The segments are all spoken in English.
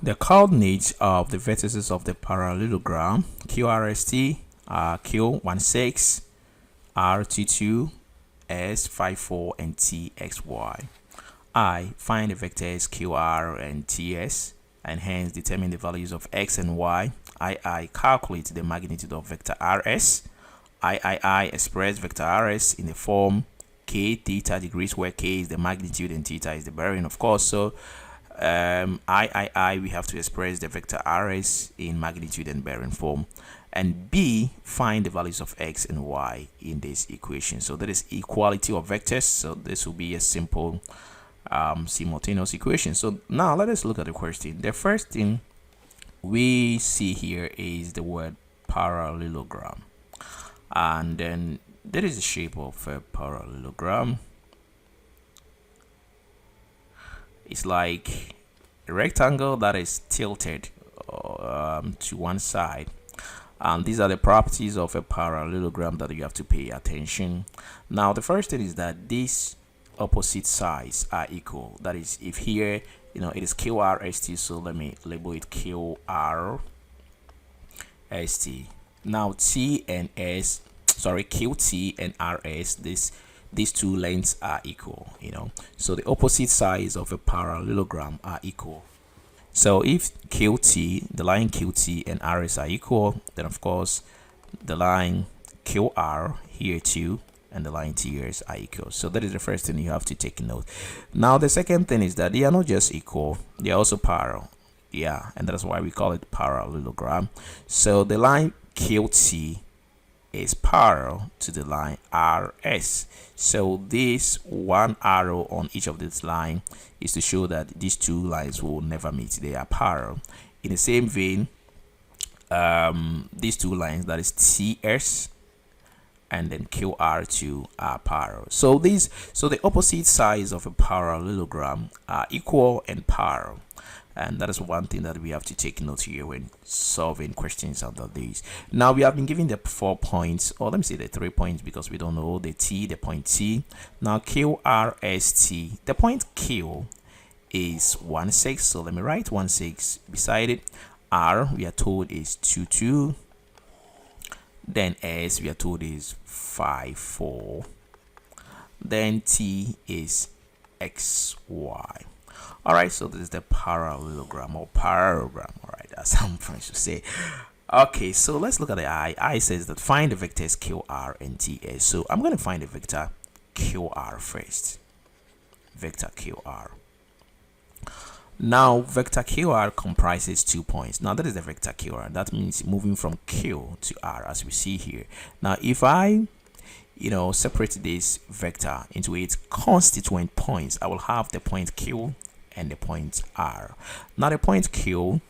The coordinates of the vertices of the parallelogram QRST are Q16, R22, S54, and TXY. I find the vectors QR and TS and hence determine the values of X and Y. I calculate the magnitude of vector RS. I express vector RS in the form K theta degrees, where K is the magnitude and theta is the bearing, of course. So we have to express the vector RS in magnitude and bearing form. And B, find the values of X and Y in this equation. So that is equality of vectors. So this will be a simple simultaneous equation. So now let us look at the question. The first thing we see here is the word parallelogram, and then there is the shape of a parallelogram. It's like a rectangle that is tilted to one side. And these are the properties of a parallelogram that you have to pay attention. Now the first thing is that these opposite sides are equal. That is, if here it is QRST, so let me label it QRST. Now T and S, sorry, QT and RS, these two lengths are equal, so the opposite sides of a parallelogram are equal. So if QT, the line QT and RS are equal, then of course the line QR here too and the line TS are equal. So that is the first thing you have to take note. Now the second thing is that they are not just equal, they are also parallel. Yeah, and that's why we call it parallelogram. So the line QT is parallel to the line RS. So this one arrow on each of this line is to show that these two lines will never meet. They are parallel. In the same vein, these two lines, that is TS and then QR2, are parallel. So the opposite sides of a parallelogram are equal and parallel. And that is one thing that we have to take note here when solving questions under these. Now we have been given the 4 points, or let me say the 3 points, because we don't know the T, the point T. Now QRST, the point Q is 16, so let me write 16 beside it. R, we are told, is 22. Then S, we are told, is 54. Then T is XY. All right, so this is the parallelogram or parallelogram. All right, that's how I'm trying to say. Okay, so let's look at the I. I says that find the vectors QR and TS. So I'm going to find the vector QR first. Vector QR. Now, vector QR comprises 2 points. Now, that is the vector QR. That means moving from Q to R, as we see here. Now, if I separate this vector into its constituent points, I will have the point Q and the point R. Now the point Q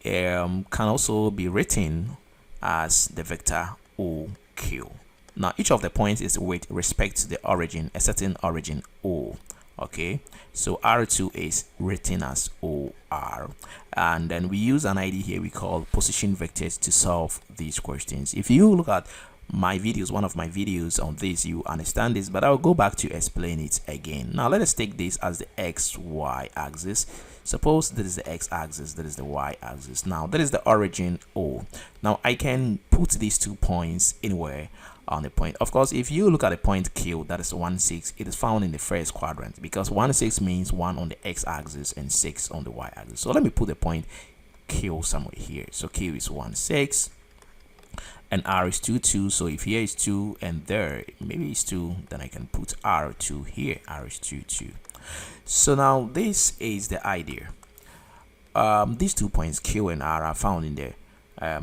can also be written as the vector OQ. Now each of the points is with respect to the origin, a certain origin O. Okay, so R2 is written as OR, and then we use an ID here we call position vectors to solve these questions. If you look at my videos, one of my videos on this, you understand this, but I'll go back to explain it again. Now let us take this as the XY axis. Suppose that is the X axis, that is the Y axis. Now that is the origin O. Now I can put these 2 points anywhere on the point. Of course, if you look at the point Q, that is 16, it is found in the first quadrant, because 16 means 1 on the X axis and 6 on the Y axis. So let me put the point Q somewhere here. So Q is 16 and R is 2. So if here is 2 and there maybe it's 2, then I can put R2 here. R is 2. So now this is the idea. These 2 points Q and R are found in the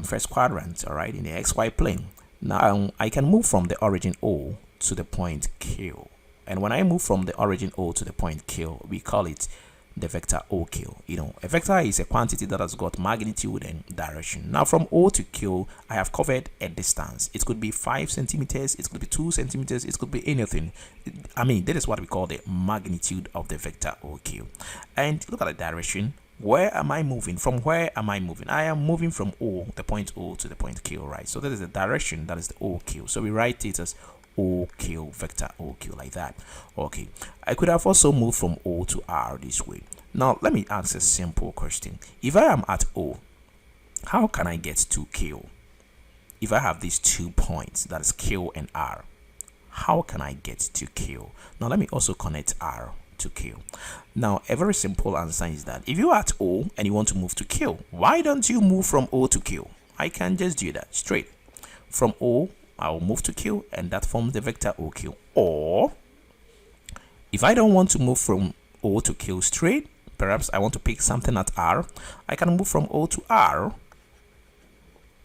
first quadrant, all right, in the XY plane. Now I can move from the origin O to the point Q, and when I move from the origin O to the point Q, we call it the vector OQ. A vector is a quantity that has got magnitude and direction. Now from O to Q, I have covered a distance. It could be 5 centimeters, it could be 2 centimeters, it could be anything. I mean, that is what we call the magnitude of the vector OQ. And look at the direction. Where am I moving? From where am I moving? I am moving from O, the point O, to the point Q, right? So that is the direction, that is the OQ. So we write it as OQ, vector OQ, like that. Okay, I could have also moved from O to R this way. Now let me ask a simple question. If I am at O, how can I get to Q? If I have these 2 points, that is Q and R, how can I get to Q? Now let me also connect R to Q. Now a very simple answer is that if you're at O and you want to move to Q, why don't you move from O to Q? I can just do that straight. From O, I'll move to Q, and that forms the vector OQ. Or if I don't want to move from O to Q straight, perhaps I want to pick something at R, I can move from O to R.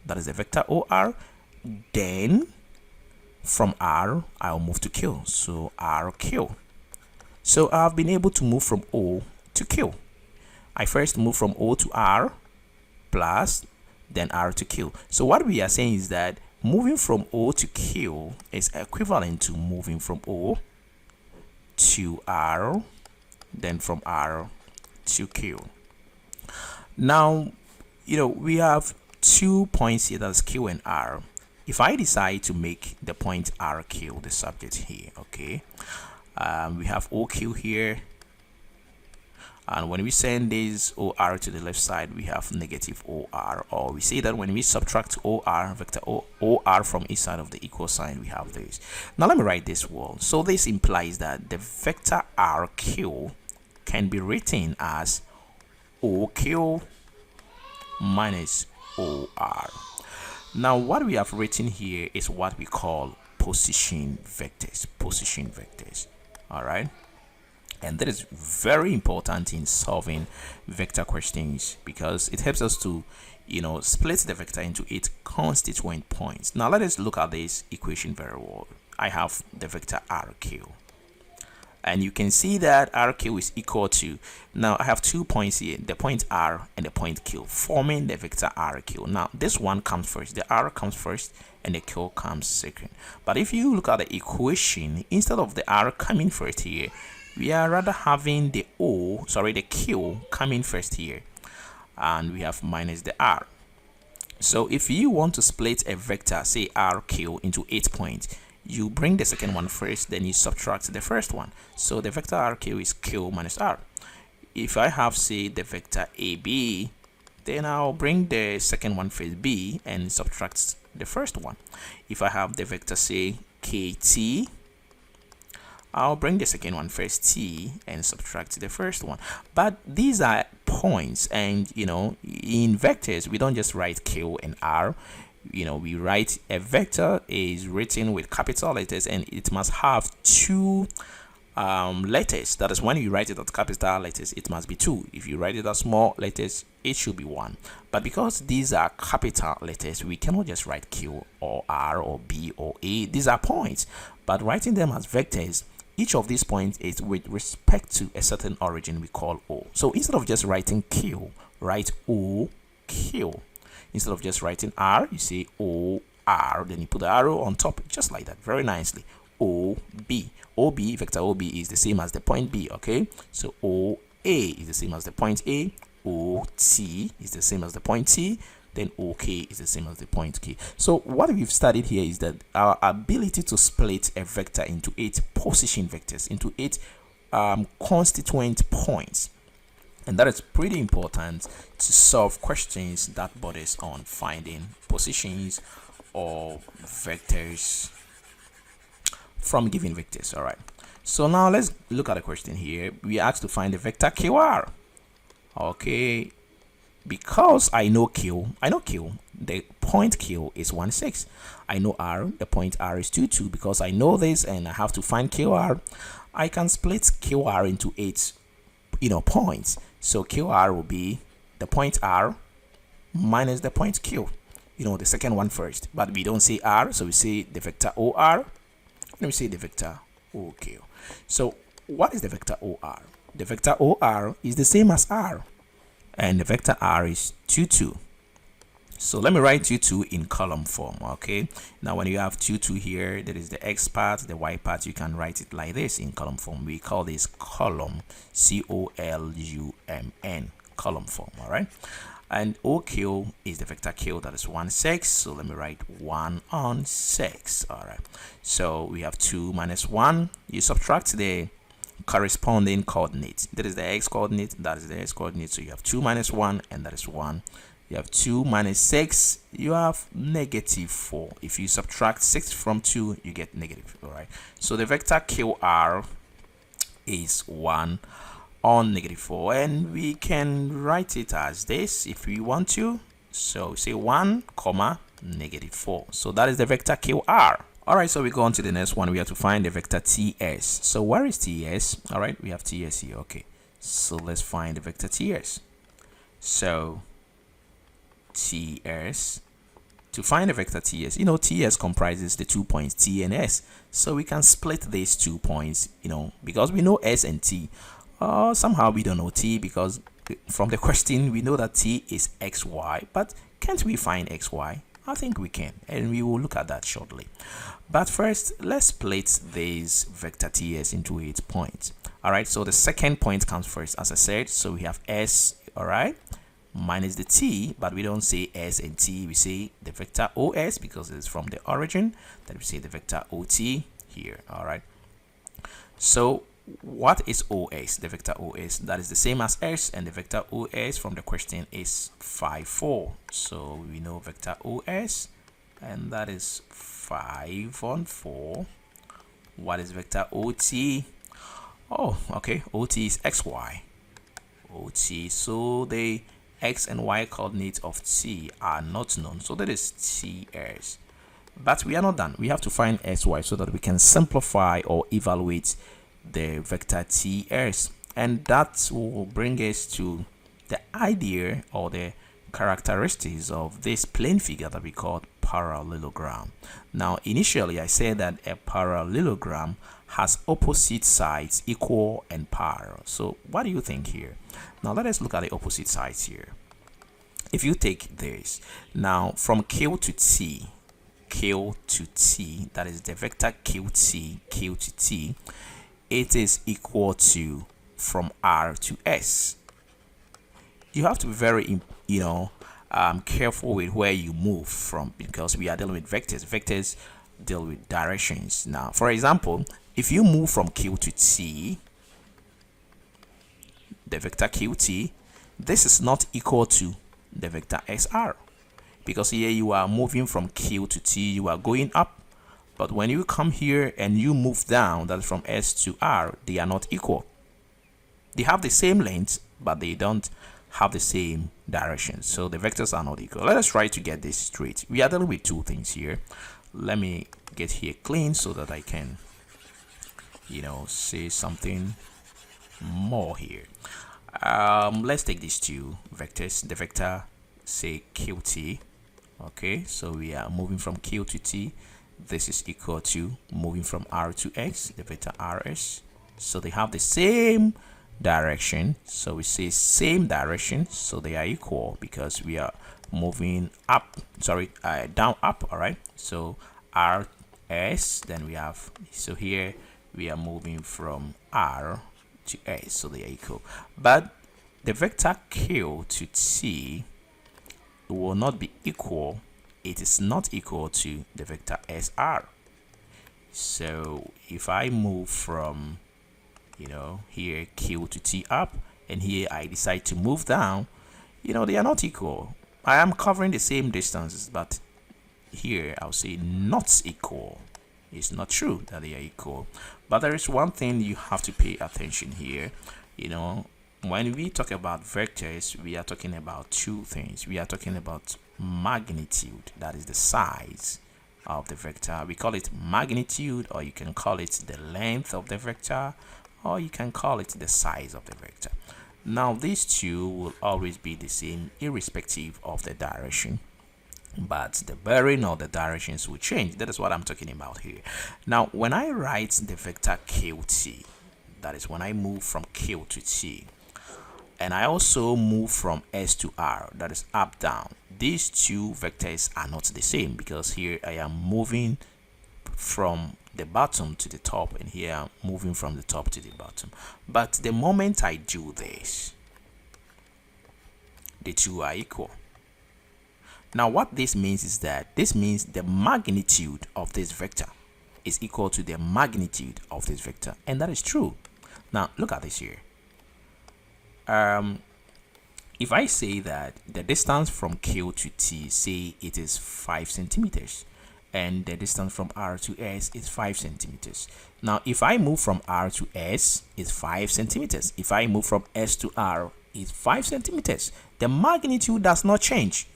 That is the vector OR. Then from R, I'll move to Q. So RQ. So I've been able to move from O to Q. I first move from O to R plus then R to Q. So what we are saying is that moving from O to Q is equivalent to moving from O to R, then from R to Q. Now, we have 2 points here, that's Q and R. If I decide to make the point RQ the subject here, okay, we have OQ here, and when we send this OR to the left side, we have negative OR, or we say that when we subtract OR, vector OR from each side of the equal sign, we have this. Now let me write this word. So this implies that the vector RQ can be written as OQ minus OR. Now what we have written here is what we call position vectors. All right, and that is very important in solving vector questions because it helps us to split the vector into its constituent points. Now let us look at this equation very well. I have the vector RQ, and you can see that RQ is equal to, now I have 2 points here, the point R and the point Q, forming the vector RQ. Now this one comes first, the R comes first and the Q comes second. But if you look at the equation, instead of the R coming first here, we are rather having the Q coming first here, and we have minus the R. So if you want to split a vector, say RQ, into 8 points, you bring the second one first, then you subtract the first one. So the vector RQ is Q minus R. If I have, say, the vector AB, then I'll bring the second one first, B, and subtract the first one. If I have the vector, say, KT, I'll bring the second one first, T, and subtract the first one. But these are points, and in vectors we don't just write Q and R. We write a vector is written with capital letters, and it must have 2 letters. That is, when you write it as capital letters, it must be 2. If you write it as small letters, it should be 1. But because these are capital letters, we cannot just write Q or R or B or A. These are points, but writing them as vectors, each of these points is with respect to a certain origin we call O. So instead of just writing Q, write O, Q. Instead of just writing R, you say O, R, then you put the arrow on top, just like that, very nicely. O, B. OB, vector OB is the same as the point B, okay? So OA is the same as the point A, OT is the same as the point T, then OK is the same as the point K. So what we've studied here is that our ability to split a vector into 8 position vectors, into 8 constituent points. And that is pretty important to solve questions that borders on finding positions or vectors from given vectors. All right. So now let's look at a question here. We are asked to find the vector QR. Okay. Because I know Q, the point Q is 1, 6. I know R, the point R is 2, 2. Because I know this and I have to find QR, I can split QR into 8 points. So QR will be the point R minus the point Q, the second one first, but we don't say R, so we say the vector OR, and we say the vector OQ. So what is the vector OR? The vector OR is the same as R, and the vector R is 2, 2. So let me write 2, 2 in column form. Okay, now when you have 2, 2 here, there is the X part, the Y part. You can write it like this in column form. We call this column, COLUMN, column form. All right, and OQ is the vector Q, that is 1 6. So let me write 1 on 6. All right, so we have 2 minus 1. You subtract the corresponding coordinate. That is the x coordinate, that is the x coordinate. So you have 2 minus 1, and that is 1. You have 2 minus 6, you have negative 4. If you subtract 6 from 2, you get negative. All right, so the vector QR is 1 on negative 4, and we can write it as this if we want to. So say 1 comma negative 4. So that is the vector QR. All right, so we go on to the next one. We have to find the vector TS. So where is TS? All right, we have TS here. Okay, so let's find the vector TS. So TS, to find the vector TS, TS comprises the 2 points T and S. So we can split these 2 points, because we know S and T. Somehow we don't know T, because from the question we know that T is XY, but can't we find XY? I think we can, and we will look at that shortly. But first, let's split this vector TS into 8 points. All right, so the second point comes first, as I said. So we have S, all right, minus the T, but we don't say S and T. We say the vector OS because it's from the origin. Then we say the vector OT here. All right, so what is OS? The vector OS, that is the same as S, and the vector OS from the question is 5 4. So we know vector OS, and that is 5 on 4. What is vector OT? Oh, okay, OT is XY. OT, so the X and Y coordinates of T are not known, so that is TS. But we are not done. We have to find SY so that we can simplify or evaluate the vector TS, and that will bring us to the idea or the characteristics of this plane figure that we call parallelogram. Now, initially I said that a parallelogram has opposite sides equal and parallel. So what do you think here? Now let us look at the opposite sides here. If you take this now from Q to T, that is the vector QT, Q to T, it is equal to from R to S. You have to be very careful with where you move from, because we are dealing with vectors. Vectors deal with directions. Now, for example, if you move from Q to T, the vector QT, this is not equal to the vector SR, because here you are moving from Q to T, you are going up. But when you come here and you move down, that is from S to R, they are not equal. They have the same length, but they don't have the same direction. So the vectors are not equal. Let us try to get this straight. We are dealing with two things here. Let me get here clean so that I can, say something more here. Let's take these two vectors. The vector, say QT. Okay, so we are moving from Q to T. This is equal to moving from R to X, the vector RS. So they have the same direction. So we say same direction. So they are equal because we are moving up, down, up. All right. So RS, then we have, so here we are moving from R to S. So they are equal. But the vector Q to T will not be equal. It is not equal to the vector SR. So if I move from here Q to T up, and here I decide to move down, they are not equal. I am covering the same distances, but here I'll say not equal. It's not true that they are equal. But there is one thing you have to pay attention here. When we talk about vectors, we are talking about two things. We are talking about magnitude, that is the size of the vector. We call it magnitude, or you can call it the length of the vector, or you can call it the size of the vector. Now these two will always be the same irrespective of the direction, but the bearing of the directions will change. That is what I'm talking about here. Now when I write the vector QT, that is when I move from Q to T, and I also move from S to R, that is up down, these two vectors are not the same, because here I am moving from the bottom to the top, and here I'm moving from the top to the bottom. But the moment I do this, the two are equal. Now what this means is that this means the magnitude of this vector is equal to the magnitude of this vector, and that is true. Now look at this here. If I say that the distance from Q to T, say it is 5 centimeters, and the distance from R to S is 5 centimeters. Now if I move from R to S, it's 5 centimeters. If I move from S to R, it's 5 centimeters. The magnitude does not change.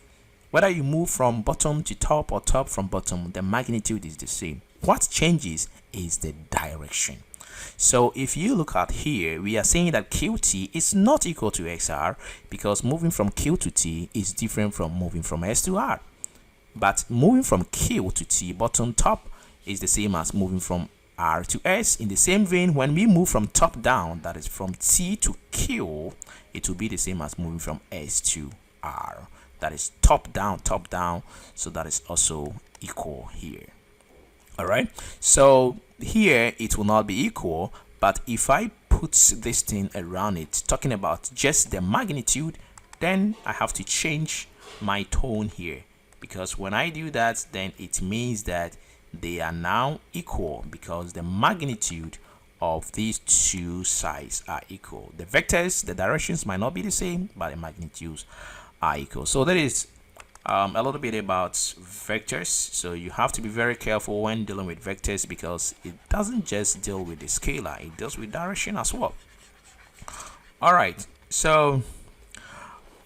Whether you move from bottom to top or top from bottom, the magnitude is the same. What changes is the direction. So if you look at here, we are saying that QT is not equal to XR because moving from Q to T is different from moving from S to R. But moving from Q to T, bottom top, is the same as moving from R to S. In the same vein, when we move from top down, that is from T to Q, it will be the same as moving from S to R. That is top down, so that is also equal here. All right, so here it will not be equal, but if I put this thing around it, talking about just the magnitude, then I have to change my tone here, because when I do that, then it means that they are now equal because the magnitude of these two sides are equal. The vectors, the directions might not be the same, but the magnitudes are equal. So that is a little bit about vectors. So you have to be very careful when dealing with vectors because it doesn't just deal with the scalar, it deals with direction as well. All right, so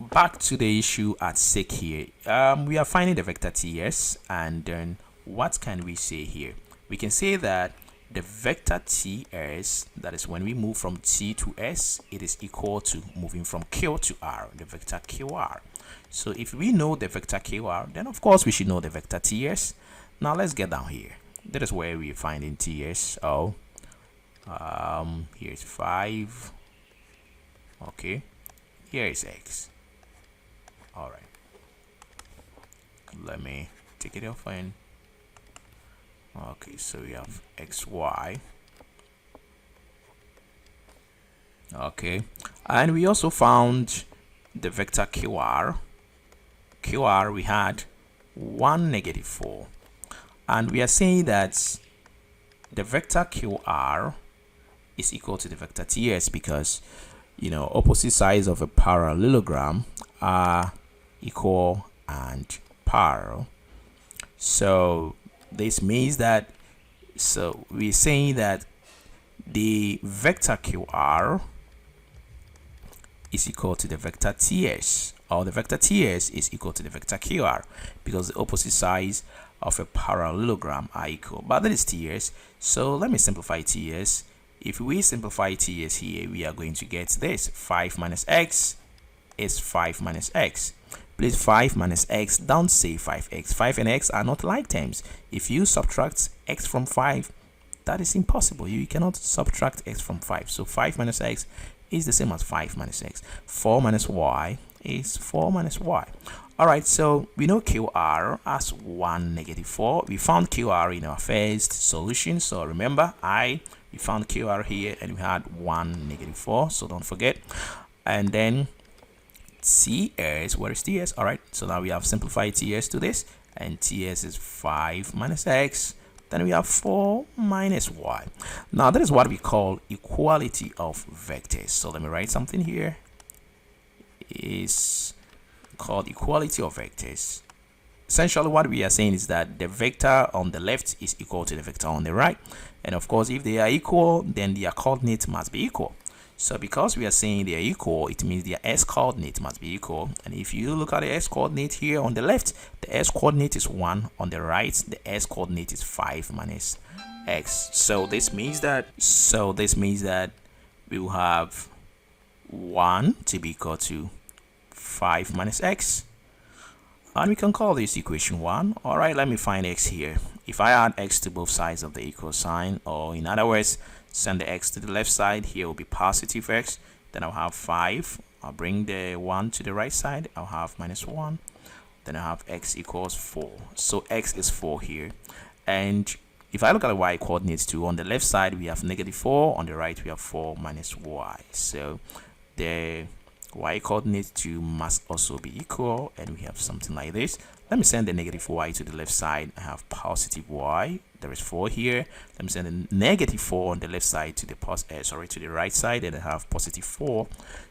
back to the issue at stake here. We are finding the vector TS, and then what can we say here? We can say that the vector TS, that is when we move from T to S, it is equal to moving from Q to R, the vector QR. So if we know the vector QR, then of course we should know the vector TS. Now let's get down here. That is where we're finding TS. Oh, here's 5. Okay, here is X. All right, let me take it off and okay, so we have XY. Okay, and we also found the vector QR. QR we had 1, -4, and we are saying that the vector QR is equal to the vector TS because, you know, opposite sides of a parallelogram are equal and parallel. So this means that, so we're saying that the vector QR is equal to the vector TS, or the vector TS is equal to the vector QR because the opposite sides of a parallelogram are equal. But that is TS, so let me simplify TS. If we simplify TS here, we are going to get this. 5 minus X is 5 minus X. Please, 5 minus X, don't say 5X. 5 and X are not like terms. If you subtract X from 5, that is impossible. You cannot subtract X from 5. So 5 minus X is the same as 5 minus X. 4 minus Y is 4 minus Y. All right, so we know QR as 1, -4. We found QR in our first solution. So remember, we found QR here and we had 1, -4. So don't forget. And then TS, where is TS? All right, so now we have simplified TS to this, and TS is 5 minus X. Then we have 4 minus Y. Now that is what we call equality of vectors. So let me write something here. Is called equality of vectors. Essentially what we are saying is that the vector on the left is equal to the vector on the right, and of course if they are equal, then their coordinate must be equal. So because we are saying they are equal, it means their S coordinate must be equal. And if you look at the S coordinate here on the left, the S coordinate is 1. On the right, the S coordinate is 5 minus X. So this means that we will have 1 to be equal to 5 minus X. And we can call this equation 1. All right, let me find X here. If I add X to both sides of the equal sign, or in other words, send the X to the left side, here will be positive X. Then I'll have 5. I'll bring the 1 to the right side. I'll have minus 1. Then I have X equals 4. So X is 4 here. And if I look at the Y coordinates too, on the left side we have -4. On the right we have 4 minus Y. So the y coordinate 2 must also be equal, and we have something like this. Let me send the negative y to the left side. I have positive y. There is 4 here. Let me send the negative 4 on the left side to the to the right side, and I have positive 4.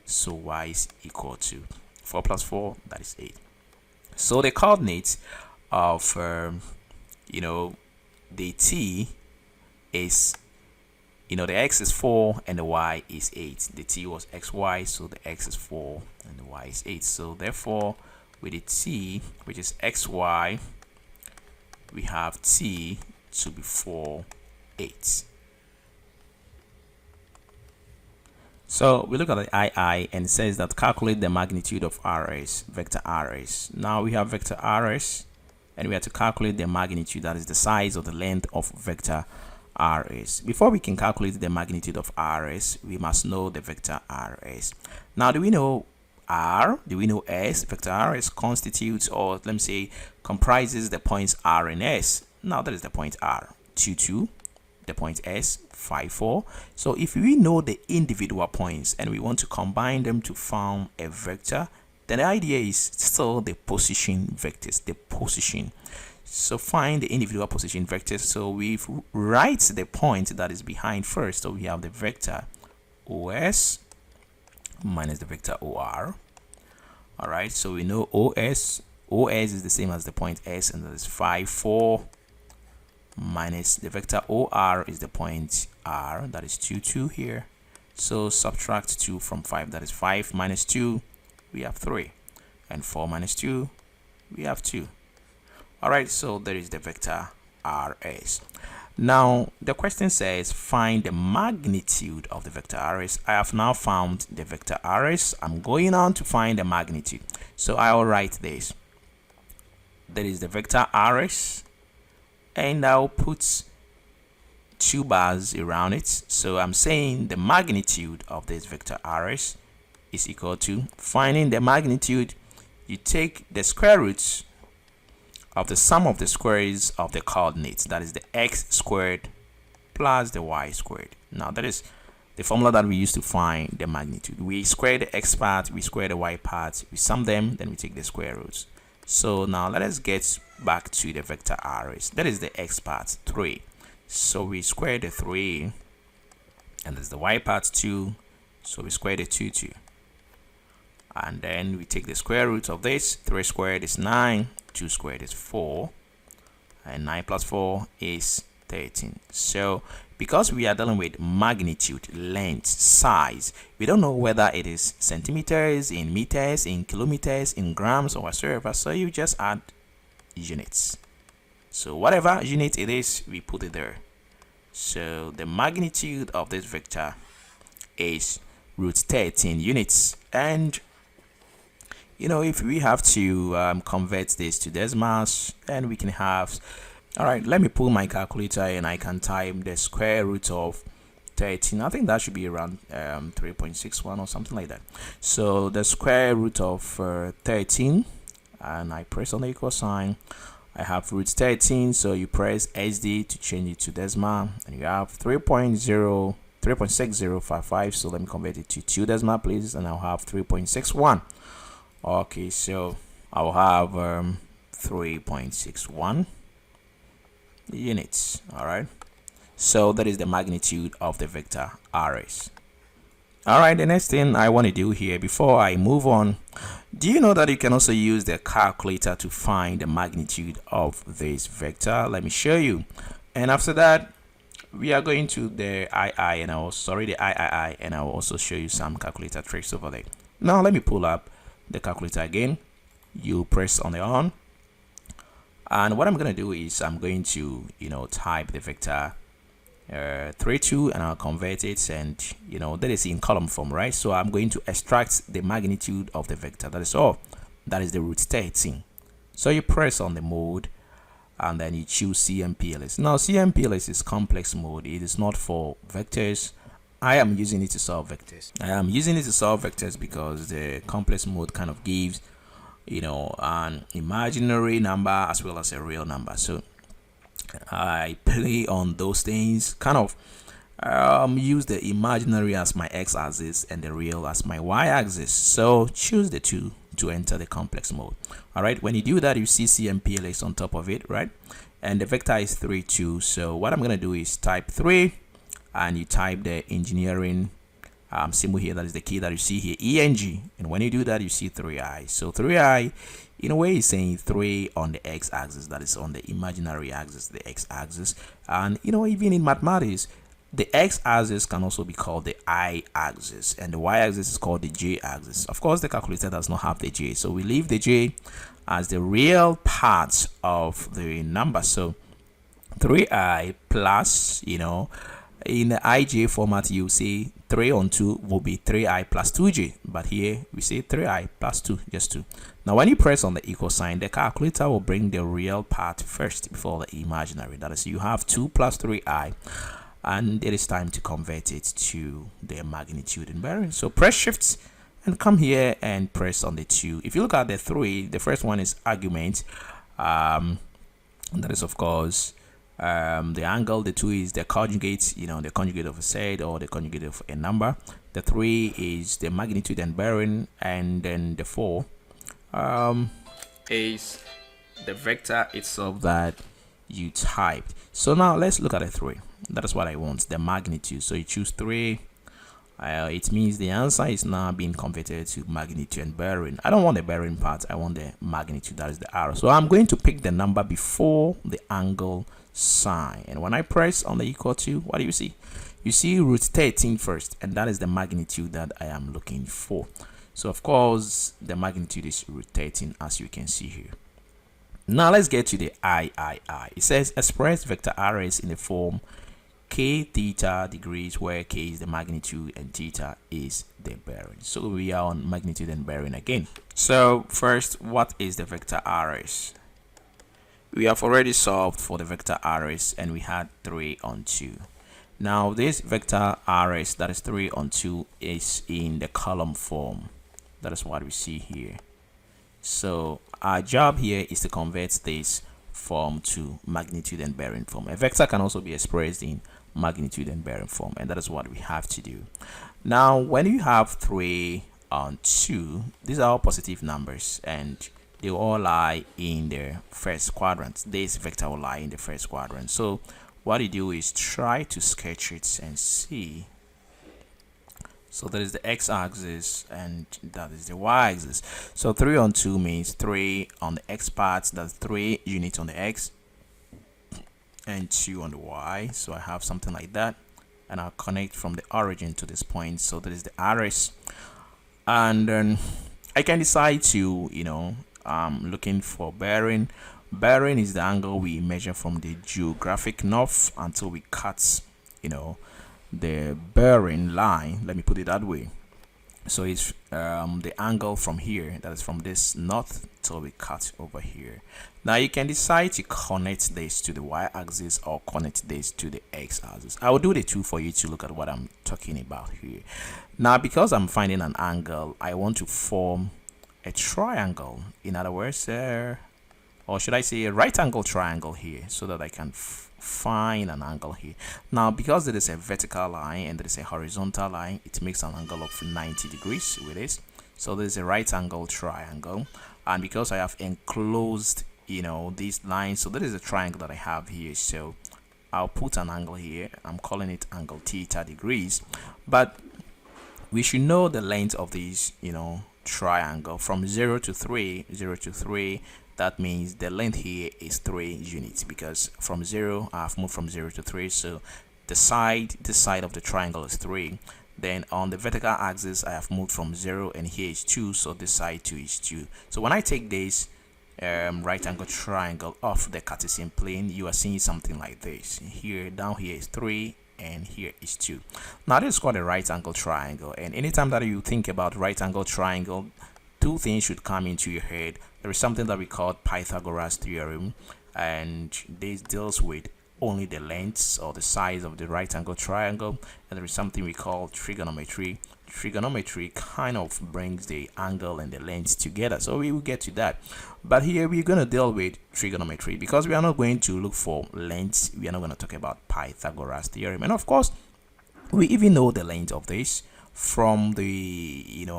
So y is equal to 4 plus 4, that is 8. So the coordinates of the t is, the x is 4 and the y is 8. The t was xy, so the x is 4 and the y is 8. So therefore, with the t, which is xy, we have t to be 4, 8. So we look at the II, and it says that calculate the magnitude of RS, vector RS. Now we have vector RS, and we have to calculate the magnitude, that is the size or the length of vector RS. Before we can calculate the magnitude of RS, we must know the vector RS. Now, do we know R? Do we know S? Vector RS constitutes, or let me say, comprises the points R and S. Now, that is the point R, 2, 2. The point S, 5, 4. So if we know the individual points and we want to combine them to form a vector, then the idea is still the position vectors, the position. So find the individual position vectors. So we write the point that is behind first. So we have the vector OS minus the vector OR. All right, so we know OS is the same as the point S, and that is 5, 4. Minus the vector OR is the point R, that is 2, 2 here. So subtract 2 from 5, that is 5 minus 2, we have 3. And 4 minus 2, we have 2. Alright, so there is the vector RS. Now, the question says find the magnitude of the vector RS. I have now found the vector RS. I'm going on to find the magnitude. So I will write this. There is the vector RS, and I'll put 2 bars around it. So I'm saying the magnitude of this vector RS is equal to, finding the magnitude, you take the square roots of the sum of the squares of the coordinates, that is the x squared plus the y squared. Now that is the formula that we use to find the magnitude. We square the x part, we square the y part, we sum them, then we take the square roots. So now let us get back to the vector RS. That is the x part, 3. So we square the 3, and there's the y part, 2. So we square the 2, 2. And then we take the square root of this. 3 squared is 9, 2 squared is 4, and 9 plus 4 is 13. So because we are dealing with magnitude, length, size, we don't know whether it is centimeters, in meters, in kilometers, in grams, or whatsoever. So you just add units. So whatever unit it is, we put it there. So the magnitude of this vector is root 13 units. And if we have to convert this to decimals, then we can have, all right, let me pull my calculator and I can type the square root of 13. I think that should be around 3.61 or something like that. So the square root of 13, and I press on the equal sign. I have root 13, so you press SD to change it to decimal, and you have 3.6055. So let me convert it to 2 decimal places, and I'll have 3.61. Okay, so I'll have 3.61 units. All right, so that is the magnitude of the vector RS. All right, the next thing I want to do here before I move on, do you know that you can also use the calculator to find the magnitude of this vector? Let me show you. And after that, we are going to the II, and I will also show you some calculator tricks over there. Now let me pull up the calculator again. You press on the on, and what I'm going to do is I'm going to type the vector 32, and I'll convert it, and that is in column form, right? So I'm going to extract the magnitude of the vector. That is all. That is the root 13. So you press on the mode, and then you choose CMPLS. Now CMPLS is complex mode. It is not for vectors. I am using it to solve vectors. I am using it to solve vectors because the complex mode kind of gives an imaginary number as well as a real number. So I play on those things, kind of use the imaginary as my x-axis and the real as my y-axis. So choose the two to enter the complex mode. All right, when you do that, you see CMPLX on top of it, right? And the vector is 3, 2. So what I'm going to do is type 3, and you type the engineering symbol here. That is the key that you see here, ENG. And when you do that, you see 3i. So 3i, in a way, is saying 3 on the x-axis. That is on the imaginary axis, the x-axis. And, even in mathematics, the x-axis can also be called the I-axis, and the y-axis is called the j-axis. Of course, the calculator does not have the j, so we leave the j as the real part of the number. So 3i plus, in the ij format, you say 3 on 2 will be 3i plus 2j, but here we say 3i plus 2, just 2. Now when you press on the equal sign, the calculator will bring the real part first before the imaginary. That is, you have 2 plus 3i, and it is time to convert it to the magnitude and bearing. So press shift and come here and press on the 2. If you look at the 3, the first one is argument. That is, of course, the angle. The 2 is the conjugate, the conjugate of a set or the conjugate of a number. The 3 is the magnitude and bearing, and then the 4 is the vector itself that you typed. So now let's look at the 3. That is what I want, the magnitude. So you choose 3. It means the answer is now being converted to magnitude and bearing. I don't want the bearing part, I want the magnitude, that is the arrow. So I'm going to pick the number before the angle sign, and when I press on the equal to, what do you see? You see root 13 first, and that is the magnitude that I am looking for. So of course the magnitude is root 13, as you can see here. Now let's get to the I. It says express vector arrays in the form k theta degrees, where k is the magnitude and theta is the bearing. So we are on magnitude and bearing again. So first, what is the vector arrays? We have already solved for the vector arrays, and we had 3 on 2. Now this vector arrays, that is 3 on 2, is in the column form. That is what we see here. So our job here is to convert this form to magnitude and bearing form. A vector can also be expressed in magnitude and bearing form, and that is what we have to do. Now when you have 3 on 2, these are all positive numbers, and they all lie in the first quadrant. This vector will lie in the first quadrant. So what you do is try to sketch it and see. So that is the x-axis and that is the y-axis. So 3 on 2 means 3 on the x part, that's 3 units on the x, and 2 on the y. So I have something like that, and I'll connect from the origin to this point. So that is the arrays, and then I can decide to, looking for bearing. Bearing is the angle we measure from the geographic north until we cut, the bearing line. Let me put it that way. So it's the angle from here, that is from this north till we cut over here. Now you can decide to connect this to the y-axis or connect this to the x-axis. I will do the two for you to look at what I'm talking about here. Now because I'm finding an angle, I want to form a triangle. In other words, or should I say a right angle triangle here, so that I can find an angle here. Now because there is a vertical line and there is a horizontal line, it makes an angle of 90 degrees with this. So there's a right angle triangle, and because I have enclosed these lines, so that is a triangle that I have here. So I'll put an angle here. I'm calling it angle theta degrees, but we should know the length of these triangle from 0 to 3. That means the length here is 3 units, because from 0 I've moved from 0 to 3. So this side of the triangle is 3. Then on the vertical axis I have moved from 0, and here is 2, so this side 2 is 2. So when I take this right angle triangle off the Cartesian plane, you are seeing something like this. Here, down here is 3, and here is 2. Now this is called a right angle triangle, and anytime that you think about right angle triangle, two things should come into your head. There is something that we call Pythagoras Theorem, and this deals with only the lengths or the size of the right angle triangle. And there is something we call trigonometry. Trigonometry kind of brings the angle and the lengths together, so we will get to that. But here we're going to deal with trigonometry, because we are not going to look for lengths. We are not going to talk about Pythagoras Theorem. And of course, We even know the length of this from the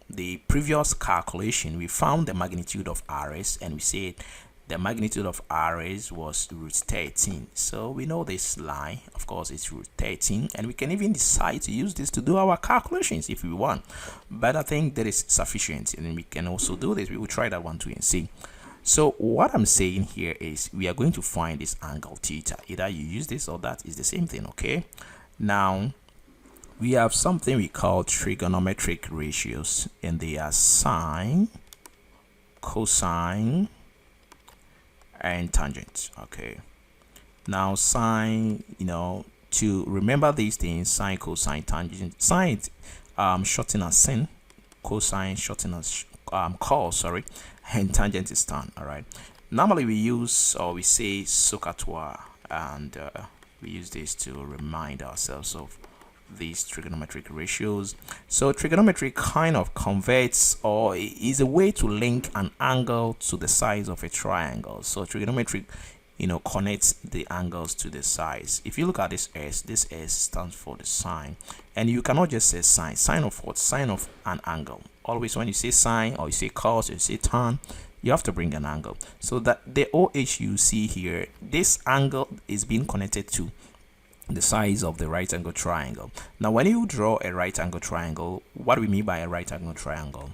the previous calculation. We found the magnitude of RS, and we said the magnitude of RS was root 13. So we know this line, of course, it's root 13, and we can even decide to use this to do our calculations if we want. But I think that is sufficient, and we can also do this. We will try that one too and see. So what I'm saying here is we are going to find this angle theta. Either you use this or that is the same thing, okay? Now we have something we call trigonometric ratios, and they are sine, cosine, and tangent. Okay, now sine, to remember these things: sine, cosine, tangent. Sine shorten as sin, cosine shorten as cos, sorry, and tangent is tan. All right, normally we use, or we say SOHCAHTOA, and we use this to remind ourselves of these trigonometric ratios. So trigonometry kind of converts, or is a way to link an angle to the size of a triangle. So trigonometric connects the angles to the size. If you look at this S stands for the sine, and you cannot just say sine. Sine of what? Sine of an angle. Always when you say sine, or you say cos, or you say tan, you have to bring an angle. So that the OH you see here, this angle is being connected to the size of the right angle triangle. Now when you draw a right angle triangle, what do we mean by a right angle triangle?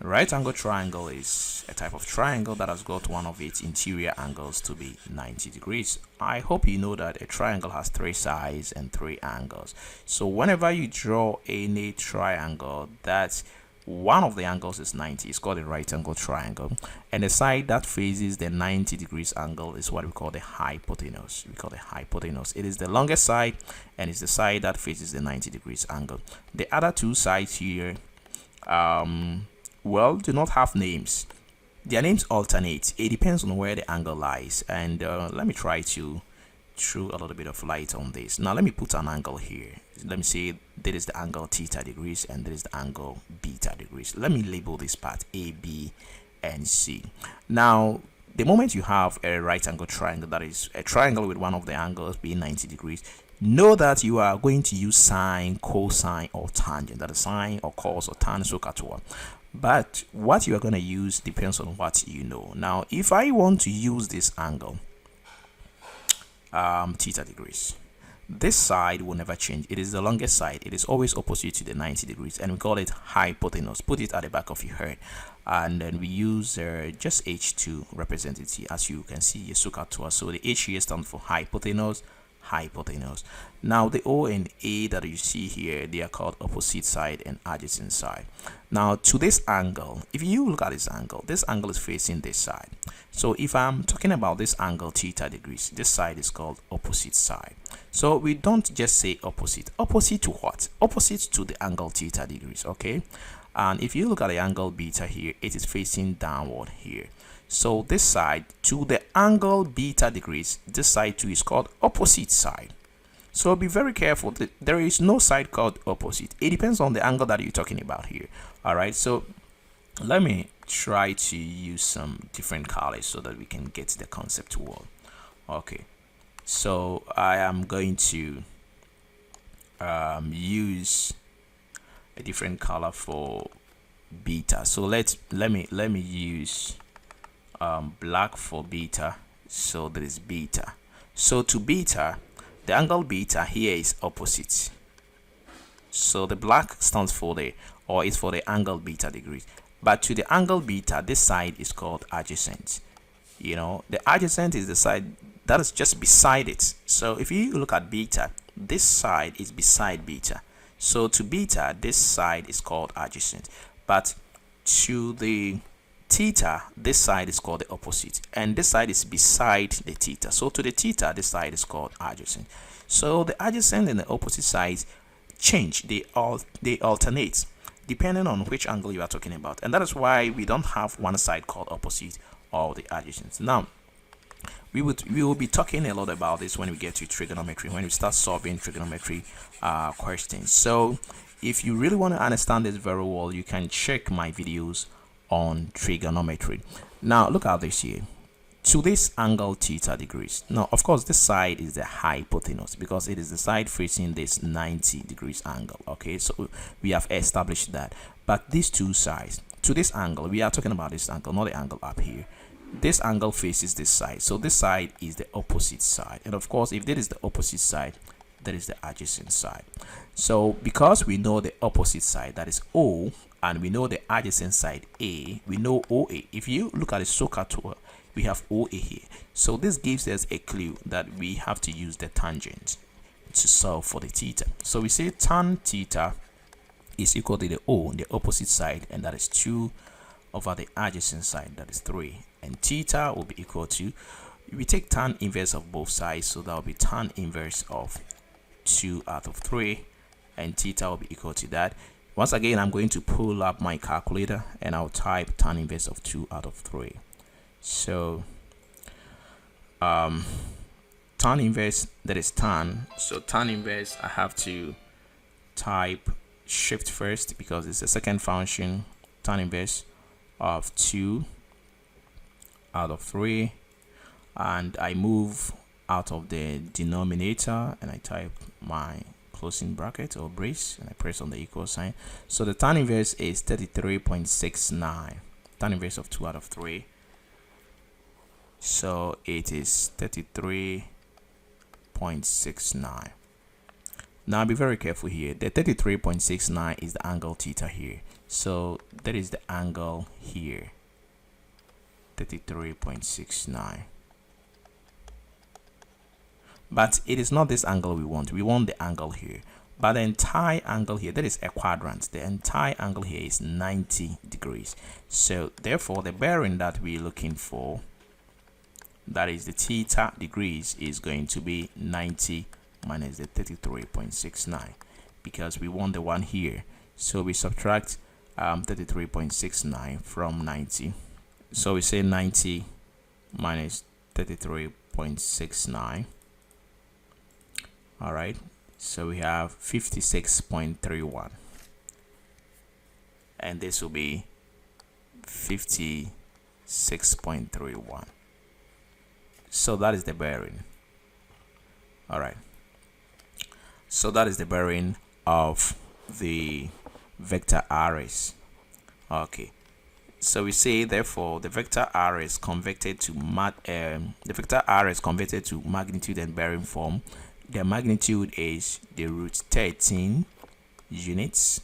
A right angle triangle is a type of triangle that has got one of its interior angles to be 90 degrees. I hope you know that a triangle has 3 sides and 3 angles. So whenever you draw any triangle that's one of the angles is 90, it's called a right angle triangle, and the side that faces the 90 degrees angle is what we call the hypotenuse. We call the hypotenuse. It is the longest side, and it's the side that faces the 90 degrees angle. The other 2 sides here well, do not have names. Their names alternate. It depends on where the angle lies, and let me try to throw a little bit of light on this. Now let me put an angle here. Let me say that is the angle theta degrees, and that is the angle beta degrees. Let me label this part A, B, and C. Now the moment you have a right angle triangle, that is a triangle with one of the angles being 90 degrees, know that you are going to use sine, cosine, or tangent. That is sine or cos or tan, SOHCAHTOA. But what you are going to use depends on what you know. Now if I want to use this angle theta degrees, this side will never change. It is the longest side. It is always opposite to the 90 degrees, and we call it hypotenuse. Put it at the back of your head, and then we use just H to represent it here. As you can see, SOHCAHTOA. So the H here stands for hypotenuse. Now the O and A that you see here, they are called opposite side and adjacent side. Now to this angle, if you look at this angle is facing this side. So if I'm talking about this angle theta degrees, this side is called opposite side. So we don't just say opposite to what? Opposite to the angle theta degrees. Okay, and if you look at the angle beta here, it is facing downward here. So this side to the angle beta degrees, this side too is called opposite side. So be very careful that there is no side called opposite. It depends on the angle that you're talking about here. All right, so let me try to use some different colors so that we can get the concept to work. Okay, so I am going to use a different color for beta. So let me use black for beta. So there is beta. So to beta, the angle beta here is opposite. So the black stands for is for the angle beta degrees. But to the angle beta, this side is called adjacent. The adjacent is the side that is just beside it. So if you look at beta, this side is beside beta. So to beta, this side is called adjacent. But to the theta, this side is called the opposite, and this side is beside the theta. So to the theta, this side is called adjacent. So the adjacent and the opposite sides change. They alternate depending on which angle you are talking about, and that is why we don't have one side called opposite or the adjacent. Now we will be talking a lot about this when we get to trigonometry, when we start solving trigonometry questions. So if you really want to understand this very well, you can check my videos on trigonometry. Now look at this here. to this angle theta degrees. Now, of course, this side is the hypotenuse because it is the side facing this 90 degrees angle. Okay, so we have established that. But these two sides, to this angle, we are talking about this angle, not the angle up here. This angle faces this side, so this side is the opposite side. And of course, if that is the opposite side, that is the adjacent side. So because we know the opposite side, that is O, and we know the adjacent side A, we know OA. If you look at the soccer tour, we have OA here. So this gives us a clue that we have to use the tangent to solve for the theta. So we say tan theta is equal to the O, the opposite side, and that is 2 over the adjacent side, that is 3. And theta will be equal to, we take tan inverse of both sides, so that will be tan inverse of 2 out of 3, and theta will be equal to that. Once again, I'm going to pull up my calculator and I'll type tan inverse of 2 out of 3. So tan inverse, that is tan. So tan inverse, I have to type shift first because it's a second function. Tan inverse of 2 out of 3, and I move out of the denominator and I type my closing bracket or brace and I press on the equal sign. So the tan inverse is 33.69. Tan inverse of 2 out of 3. So it is 33.69. Now be very careful here. The 33.69 is the angle theta here. So that is the angle here. 33.69. But it is not this angle we want. We want the angle here. But the entire angle here, that is a quadrant. The entire angle here is 90 degrees. So therefore, the bearing that we're looking for, that is the theta degrees, is going to be 90 minus the 33.69 because we want the one here. So we subtract 33.69 from 90. So we say 90 minus 33.69. All right, so we have 56.31, and this will be 56.31. So that is the bearing. All right, so that is the bearing of the vector RS. Okay, so we say therefore the vector R is converted to magnitude and bearing form. The magnitude is the root 13 units.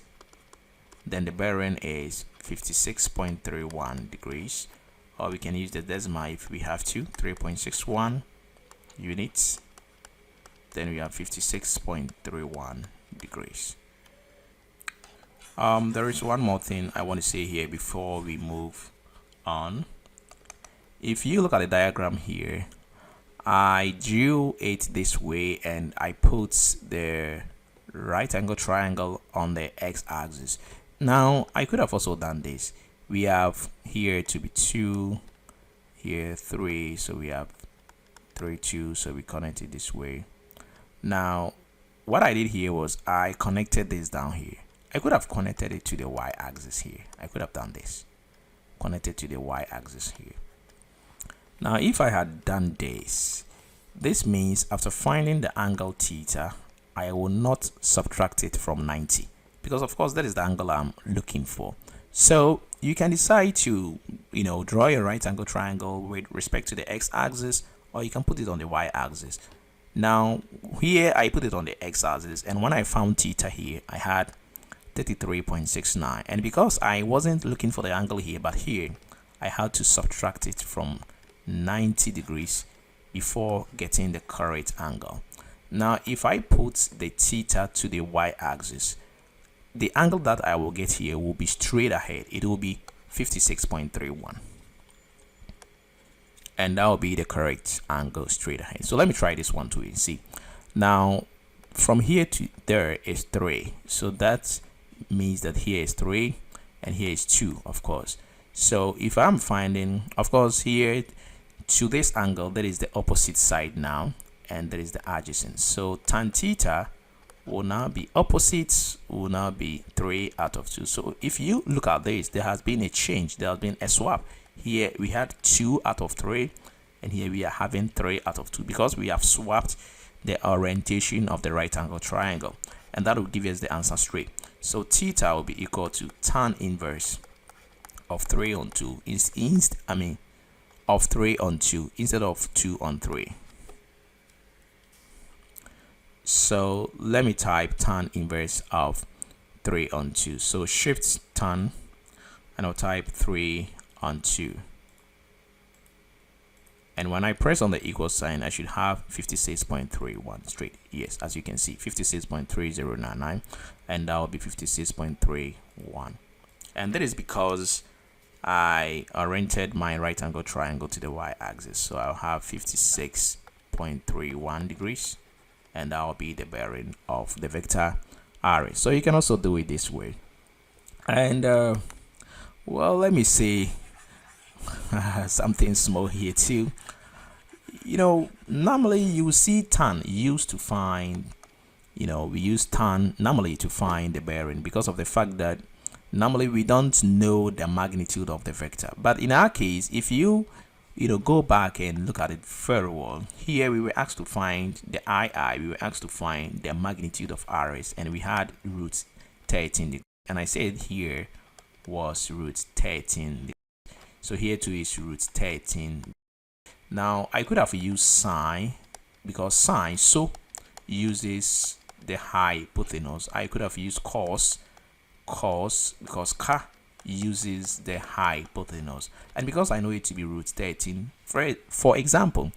Then the bearing is 56.31 degrees, or we can use the decimal if we have to, 3.61 units. Then we have 56.31 degrees. There is one more thing I want to say here before we move on. If you look at the diagram here, I drew it this way and I put the right angle triangle on the x-axis. Now I could have also done this. We have here to be 2, here 3, so we have 3, 2, so we connect it this way. Now what I did here was I connected this down here. I could have connected it to the y-axis here. I could have done this, connected to the y-axis here. Now if I had done this means after finding the angle theta, I will not subtract it from 90 because of course that is the angle I'm looking for. So you can decide to draw your right angle triangle with respect to the x-axis, or you can put it on the y-axis. Now here I put it on the x-axis, and when I found theta here I had 33.69, and because I wasn't looking for the angle here but here, I had to subtract it from 90 degrees before getting the correct angle. Now if I put the theta to the y-axis, the angle that I will get here will be straight ahead. It will be 56.31, and that will be the correct angle straight ahead. So let me try this one too and see. Now from here to there is 3, so that means that here is 3 and here is 2, of course. So if I'm finding, of course, here to this angle, that is the opposite side now, and that is the adjacent. So tan theta will now be opposite, will now be 3 out of 2. So if you look at this, there has been a change, there has been a swap. Here we had 2 out of 3, and here we are having 3 out of 2 because we have swapped the orientation of the right angle triangle, and that will give us the answer straight. So theta will be equal to tan inverse of 3 on 2 of 3 on 2 instead of 2 on 3. So let me type tan inverse of 3 on 2. So shift tan and I'll type 3 on 2. And when I press on the equal sign, I should have 56.31 straight. Yes, as you can see, 56.3099, and that will be 56.31. And that is because I oriented my right angle triangle to the y-axis. So I'll have 56.31 degrees, and that will be the bearing of the vector RS. So you can also do it this way. And well, let me see something small here too. Normally you see tan used to find, we use tan normally to find the bearing because of the fact that normally we don't know the magnitude of the vector. But in our case, if you go back and look at it very well, here we were asked to find the II, we were asked to find the magnitude of RS, and we had root 13, and I said here was root 13. So here too is root 13. Now I could have used sine because sine uses the hypotenuse. I could have used cos because ka uses the hypotenuse, and because I know it to be root 13. For example,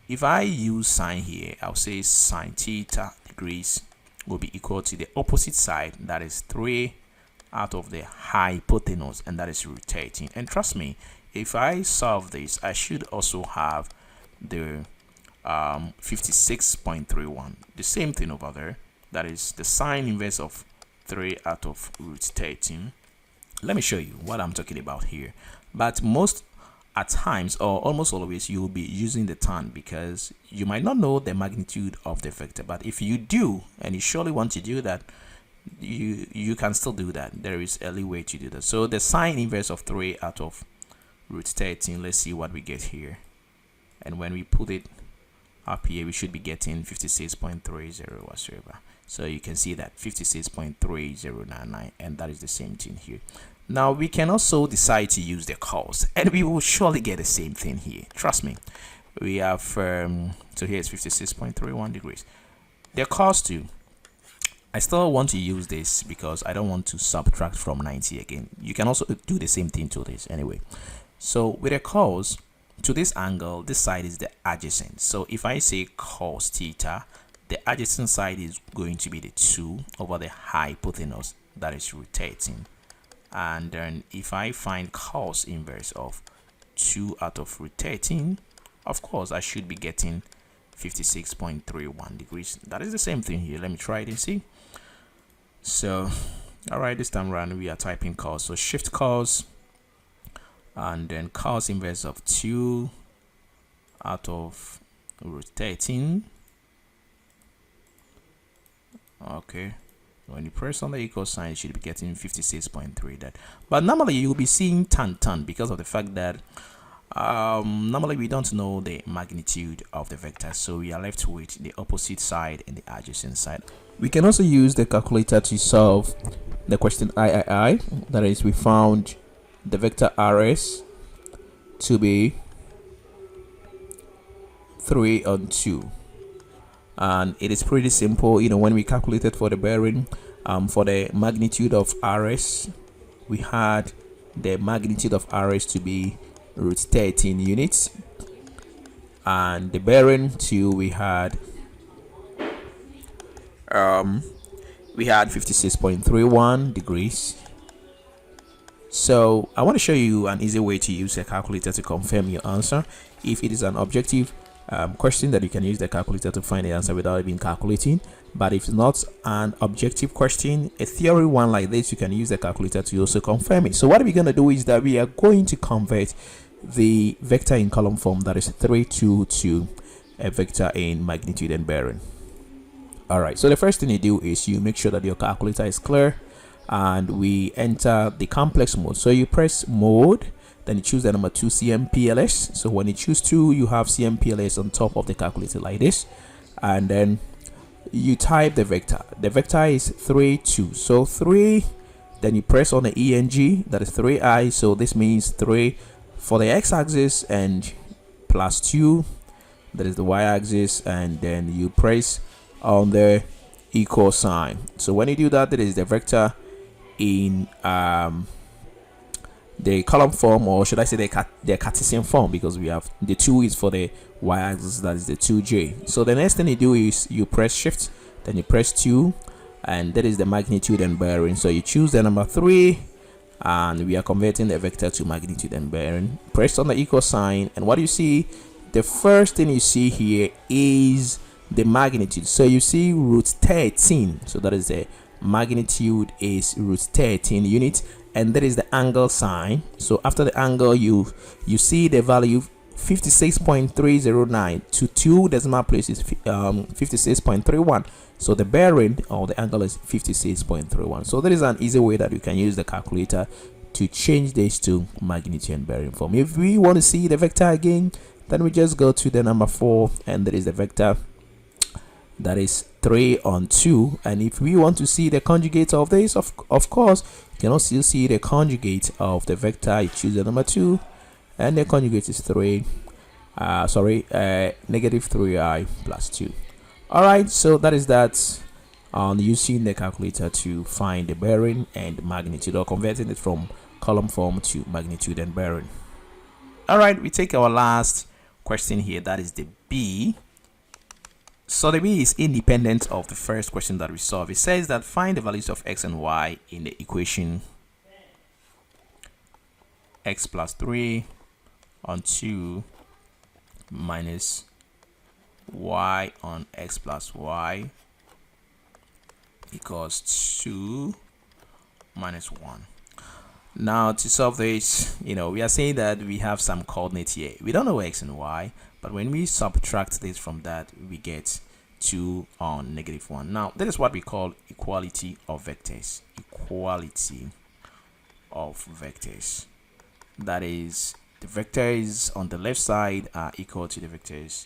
if I use sine here, I'll say sine theta degrees will be equal to the opposite side, that is 3 out of the hypotenuse, and that is root 13. And trust me, if I solve this, I should also have the 56.31, the same thing over there, that is the sine inverse of 3 out of root 13. Let me show you what I'm talking about here. But most at times, or almost always, you will be using the tan because you might not know the magnitude of the vector. But if you do, and you surely want to do that, you can still do that. There is a leeway to do that. So the sine inverse of 3 out of root 13, let's see what we get here. And when we put it up here, we should be getting 56.30 whatsoever. So you can see that 56.3099, and that is the same thing here. Now we can also decide to use the cos, and we will surely get the same thing here. Trust me. We have so here is 56.31 degrees. The cos too, I still want to use this because I don't want to subtract from 90 again. You can also do the same thing to this anyway. So with a cos, to this angle, this side is the adjacent. So if I say cos theta, the adjacent side is going to be the 2 over the hypotenuse, that is root 13. And then if I find cos inverse of 2 out of root 13, of course I should be getting 56.31 degrees. That is the same thing here. Let me try it and see. So all right, this time around we are typing cos. So shift cos, and then cos inverse of 2 out of root 13. Okay, when you press on the equal sign, you should be getting 56.3 that. But normally you'll be seeing tan because of the fact that normally we don't know the magnitude of the vector, so we are left with the opposite side and the adjacent side. We can also use the calculator to solve the question III. That is, we found the vector RS to be 3 on 2, and it is pretty simple. When we calculated for the bearing, for the magnitude of RS, we had the magnitude of RS to be root 13 units, and the bearing too, we had 56.31 degrees. So I want to show you an easy way to use a calculator to confirm your answer. If it is an objective question, that you can use the calculator to find the answer without even calculating. But if it's not an objective question, a theory one like this, you can use the calculator to also confirm it. So what we're going to do is that we are going to convert the vector in column form, that is 3, 2, to a vector in magnitude and bearing. All right, so the first thing you do is you make sure that your calculator is clear, and we enter the complex mode. So you press mode, then you choose the number 2 CMPLS. So when you choose 2, you have CMPLS on top of the calculator like this, and then you type the vector. The vector is 3 2, so 3, then you press on the ENG, that is 3i, so this means 3 for the x-axis and plus 2, that is the y-axis, and then you press on the equal sign. So when you do that, that is the vector in the column form, or should I say the Cartesian form, because we have the 2 is for the y-axis, that is the 2j. So the next thing you do is you press shift, then you press 2, and that is the magnitude and bearing. So you choose the number 3, and we are converting the vector to magnitude and bearing. Press on the equal sign, and what you see, the first thing you see here is the magnitude. So you see root 13, so that is the magnitude is root 13 units, and that is the angle sign. So after the angle, you see the value 56.309 to 2 decimal places, 56.31. So the bearing or the angle is 56.31. So that is an easy way that you can use the calculator to change this to magnitude and bearing form. If we want to see the vector again, then we just go to the number 4, and that is the vector, that is 3 on 2. And if we want to see the conjugate of this, of course, you can also see the conjugate of the vector. You choose the number 2, and the conjugate is negative 3i plus 2. All right, so that is that on using the calculator to find the bearing and magnitude, or converting it from column form to magnitude and bearing. All right, we take our last question here, that is the B. So the B is independent of the first question that we solved. It says that find the values of x and y in the equation x plus 3 on 2 minus y on x plus y equals 2 minus 1. Now to solve this, we are saying that we have some coordinates here. We don't know x and y, but when we subtract this from that, we get 2 on negative 1. Now that is what we call equality of vectors. Equality of vectors. That is, the vectors on the left side are equal to the vectors,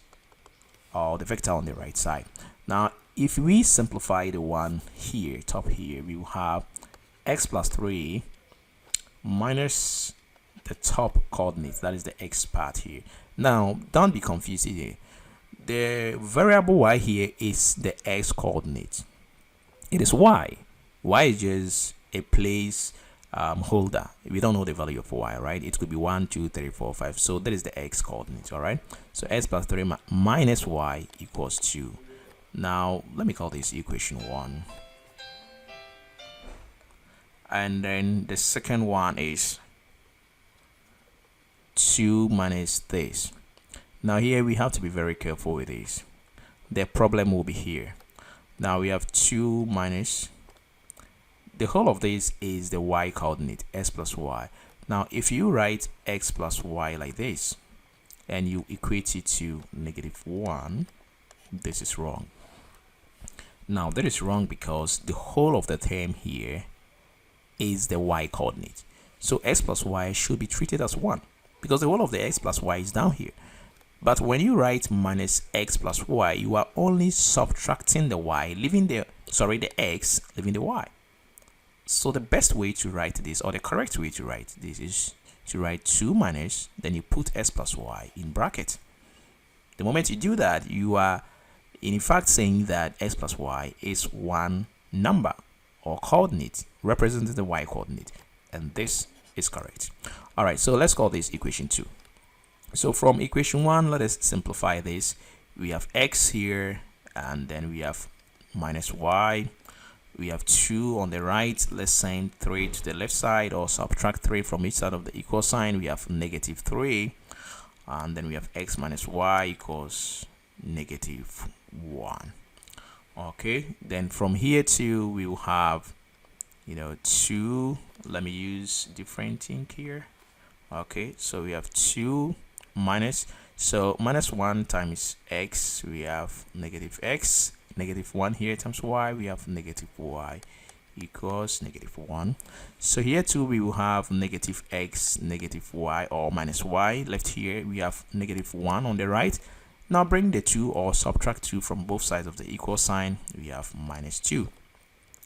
or the vector on the right side. Now if we simplify the one here, top here, we will have x plus 3 minus the top coordinates, that is the x part here. Now don't be confused here. The variable y here is the x coordinate. It is y. Y is just a place holder. We don't know the value of y, right? It could be 1 2 3 4 5. So that is the x coordinate. All right, so x plus 3 minus y equals 2. Now let me call this equation 1, and then the second one is 2 minus this. Now here we have to be very careful with this. The problem will be here. Now we have 2 minus, the whole of this is the y coordinate, x plus y. Now if you write x plus y like this and you equate it to negative 1, this is wrong. Now that is wrong because the whole of the term here is the y coordinate. So x plus y should be treated as 1 because the whole of the x plus y is down here. But when you write minus x plus y, you are only subtracting the y, leaving the x, leaving the y. So the best way to write this, or the correct way to write this, is to write 2 minus, then you put x plus y in bracket. The moment you do that, you are in fact saying that x plus y is one number or coordinate representing the y coordinate, and this is correct. All right, so let's call this equation 2. So from equation 1, let us simplify this. We have x here, and then we have minus y. We have 2 on the right. Let's send 3 to the left side, or subtract 3 from each side of the equal sign. We have negative 3, and then we have x minus y equals negative 1. Okay, then from here to we will have 2. Let me use different thing here. Okay, so we have 2 minus, so minus 1 times x, we have negative x, negative 1 here times y, we have negative y equals negative 1. So here too we will have negative x, negative y, or minus y. Left here we have negative 1 on the right. Now bring the 2 or subtract 2 from both sides of the equal sign. We have minus 2.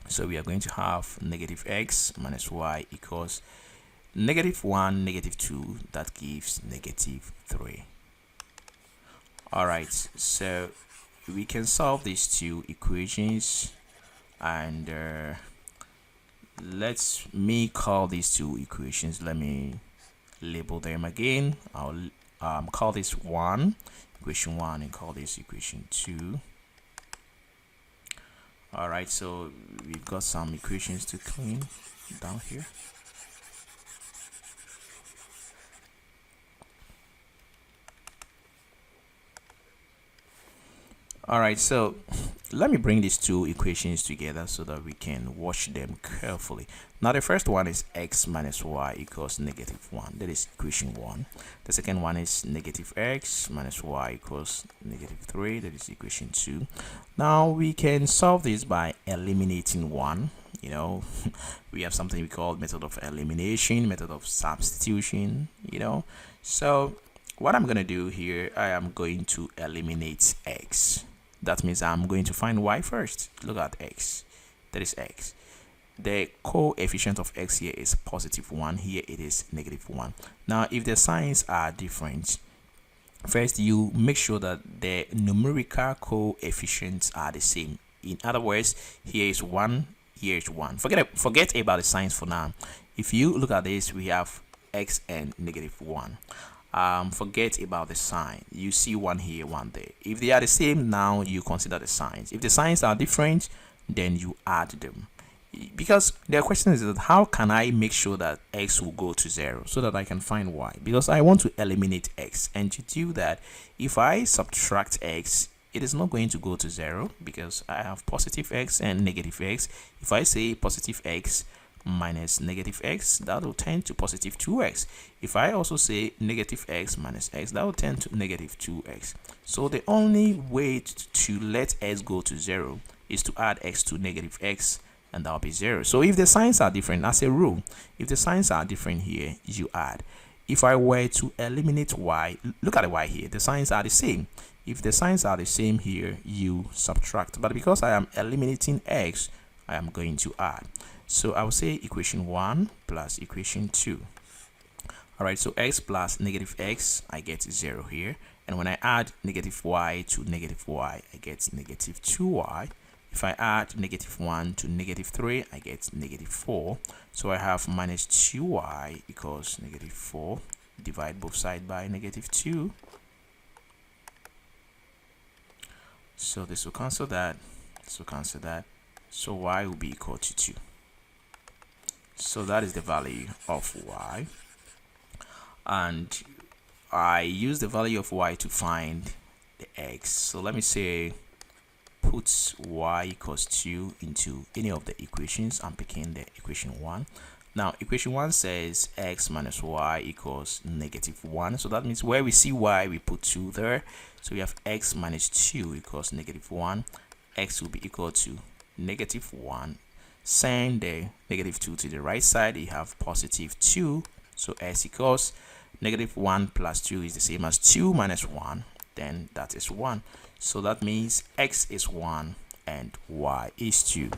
So we are going to have negative x minus y equals negative 1, negative 2. That gives negative 3. Alright, so we can solve these two equations, and let me call these two equations. Let me label them again. I'll call this equation 1, and call this equation 2. Alright, so we've got some equations to clean down here. Alright, so let me bring these two equations together so that we can watch them carefully. Now the first one is x minus y equals negative 1. That is equation 1. The second one is negative x minus y equals negative 3. That is equation 2. Now we can solve this by eliminating 1. You know, we have something we call method of elimination, method of substitution, you know. So what I'm going to do here, I am going to eliminate x. That means I'm going to find y first. Look at x. That is x. The coefficient of x here is positive 1. Here it is negative 1. Now, if the signs are different, first you make sure that the numerical coefficients are the same. In other words, here is 1, here is 1. Forget about the signs for now. If you look at this, we have x and negative 1. Forget about the sign. You see 1 here, 1 there. If they are the same, now you consider the signs. If the signs are different, then you add them. Because the question is that how can I make sure that x will go to 0 so that I can find y? Because I want to eliminate x, and to do that, if I subtract x, it is not going to go to 0 because I have positive x and negative x. If I say positive x minus negative x, that will tend to positive 2x. If I also say negative x minus x, that will tend to negative 2x. So the only way to let x go to 0 is to add x to negative x, and that will be 0. So if the signs are different, as a rule, if the signs are different here, you add. If I were to eliminate y, look at the y here, the signs are the same. If the signs are the same here, you subtract. But because I am eliminating x, I am going to add. So I will say equation 1 plus equation 2. Alright, so x plus negative x, I get 0 here. And when I add negative y to negative y, I get negative 2y. If I add negative 1 to negative 3, I get negative 4. So I have minus 2y equals negative 4. Divide both sides by negative 2. So this will cancel that. This will cancel that. So y will be equal to 2. So that is the value of y, and I use the value of y to find the x. So let me say put y equals 2 into any of the equations. I'm picking the equation 1. Now equation 1 says x minus y equals negative 1. So that means where we see y, we put 2 there. So we have x minus 2 equals negative 1. X will be equal to negative 1. Send the negative 2 to the right side, you have positive 2. So x equals negative 1 plus 2 is the same as 2 minus 1. Then that is 1. So that means x is 1 and y is 2.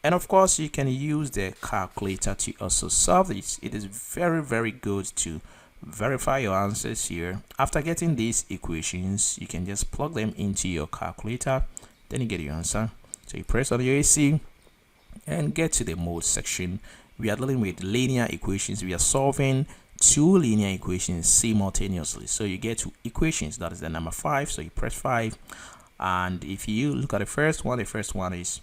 And of course, you can use the calculator to also solve this. It is very, very good to verify your answers here. After getting these equations, you can just plug them into your calculator. Then you get your answer. So you press on your AC and get to the mode section. We are dealing with linear equations. We are solving two linear equations simultaneously. So you get two equations, that is the number 5. So you press 5, and if you look at the first one is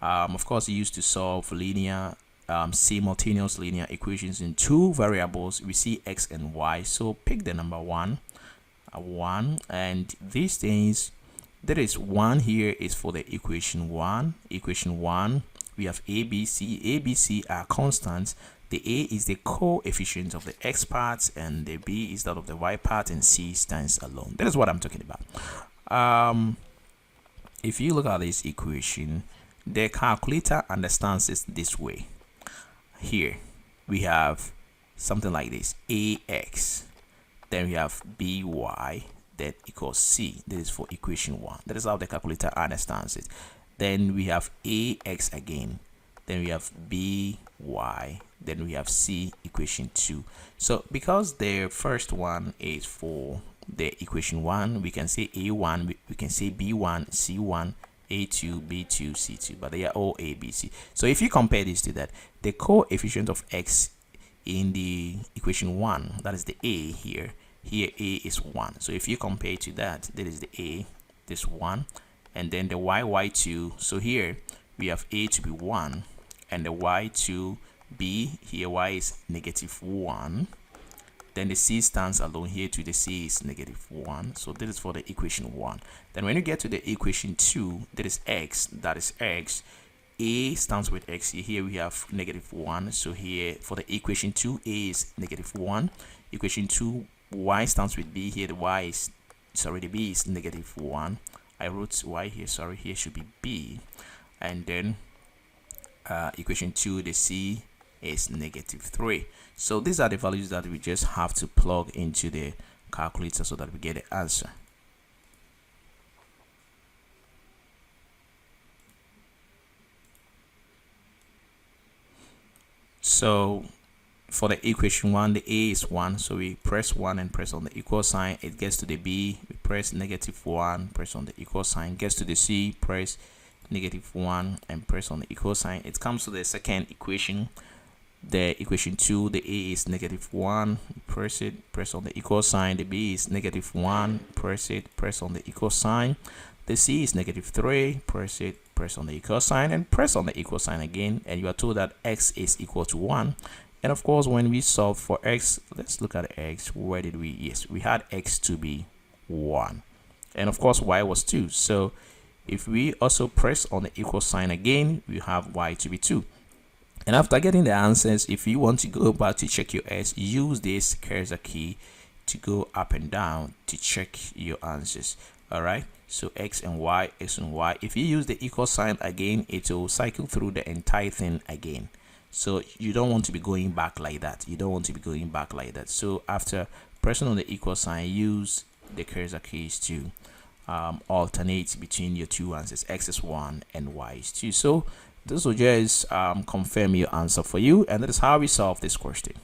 of course used to solve linear simultaneous linear equations in two variables. We see x and y, so pick the number 1, and these things, there is 1 here is for the equation 1. Equation 1, we have a, b, c are constants. The a is the coefficient of the x part, and the b is that of the y part, and c stands alone. That is what I'm talking about. If you look at this equation, The calculator understands it this way. Here we have something like this: ax, then we have by, that equals c. This is for equation 1. That is how the calculator understands it. Then we have ax again, then we have by, then we have c, equation 2. So because the first one is for the equation 1, we can say a1, we can say b1, c1, a2, b2, c2, but they are all a, b, c. So if you compare this to that, the coefficient of x in the equation 1, that is the a here a is 1. So if you compare to that, that is the a, this 1, and then the y2. So here we have a to be 1, and the y to be, here y is -1. Then the c stands alone. Here to the c is -1. So this is for the equation 1. Then when you get to the equation 2, that is x, a stands with x. Here we have -1. So here for the equation 2, a is -1. Equation 2, y stands with b. Here the y is, sorry, the b is -1. I wrote y here, sorry, here should be b. And then equation 2, the c is -3. So these are the values that we just have to plug into the calculator so that we get the answer. So for the equation 1, the a is 1, so we press 1 and press on the equal sign. It gets to the b, we press -1, press on the equal sign. Gets to the c, press -1 and press on the equal sign. It comes to the second equation, the equation 2. The a is -1, press it, press on the equal sign. The b is -1, press it, press on the equal sign. The c is -3, press it, press on the equal sign, and press on the equal sign again, and you are told that x is equal to 1. And of course, when we solve for x, let's look at x. Where did we? Yes, we had x to be 1, and of course y was 2. So if we also press on the equal sign again, we have y to be 2. And after getting the answers, if you want to go back to check your s, use this cursor key to go up and down to check your answers. All right, so x and y, x and y. If you use the equal sign again, it will cycle through the entire thing again. So you don't want to be going back like that. You don't want to be going back like that. So after pressing on the equal sign, use the cursor keys to alternate between your two answers. X is 1 and y is 2. So this will just confirm your answer for you, and that is how we solve this question.